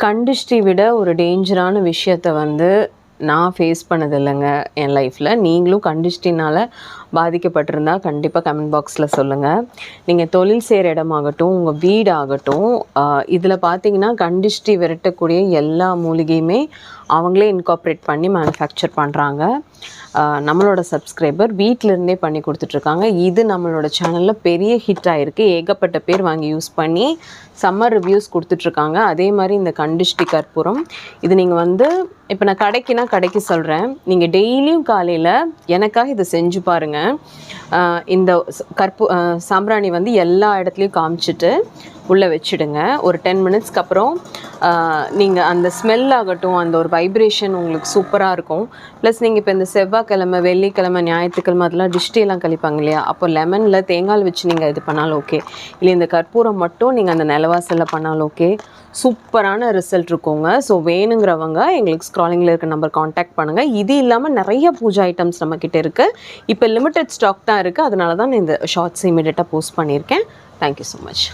கண்டிஷ்டி விட ஒரு டேஞ்சரான விஷயத்த வந்து நான் ஃபேஸ் பண்ணது இல்லைங்க என் லைஃப்பில். நீங்களும் கண்டிஷ்டினால் பாதிக்கப்பட்டிருந்தா கண்டிப்பாக கமெண்ட் பாக்ஸில் சொல்லுங்கள். நீங்கள் தொழில் செய்கிற இடமாகட்டும், உங்கள் வீடாகட்டும், இதில் பார்த்தீங்கன்னா கண்டிஷ்டி விரட்டக்கூடிய எல்லா மூலிகையுமே அவங்களே இன்கார்ப்ரேட் பண்ணி மேனுஃபேக்சர் பண்ணுறாங்க. நம்மளோட சப்ஸ்கிரைபர் வீட்டிலேருந்தே பண்ணி கொடுத்துட்ருக்காங்க. இது நம்மளோட சேனலில் பெரிய ஹிட் ஆகிருக்கு. ஏகப்பட்ட பேர் வாங்கி யூஸ் பண்ணி சம்மர் ரிவ்யூஸ் கொடுத்துட்ருக்காங்க. அதே மாதிரி இந்த கண்டிஷ்டி கற்பூரம் இது நீங்கள் வந்து இப்போ நான் கடைக்கு சொல்கிறேன். நீங்கள் டெய்லியும் காலையில் எனக்காக இதை செஞ்சு பாருங்கள். இந்த சாம்பிராணி வந்து எல்லா இடத்துலையும் காமிச்சிட்டு உள்ளே வச்சுடுங்க. ஒரு 10 மினிட்ஸ்க்கு அப்புறம் நீங்கள் அந்த ஸ்மெல் ஆகட்டும், அந்த ஒரு வைப்ரேஷன் உங்களுக்கு சூப்பராக இருக்கும். ப்ளஸ் நீங்கள் இப்போ இந்த செவ்வாய்க்கிழமை, வெள்ளிக்கிழமை, ஞாயிற்றுக்கிழமை அதெல்லாம் டிஷ்டியெல்லாம் கழிப்பாங்க இல்லையா, அப்போ லெமனில் தேங்காய் வச்சு நீங்கள் இது பண்ணாலும் ஓகே, இல்லை இந்த கற்பூரம் மட்டும் நீங்கள் அந்த நிலவாசலில் பண்ணாலும் ஓகே. சூப்பரான ரிசல்ட் இருக்குங்க. ஸோ வேணுங்கிறவங்க எங்களுக்கு ஸ்க்ராலிங்கில் இருக்க நம்பர் காண்டாக்ட் பண்ணுங்கள். இது இல்லாமல் நிறைய பூஜா ஐட்டம்ஸ் நம்மக்கிட்ட இருக்குது. இப்போ லிமிட்டட் ஸ்டாக் தான் இருக்குது. அதனால தான் நான் இந்த ஷார்ட்ஸ் இமீடியட்டாக போஸ்ட் பண்ணியிருக்கேன். Thank you so much.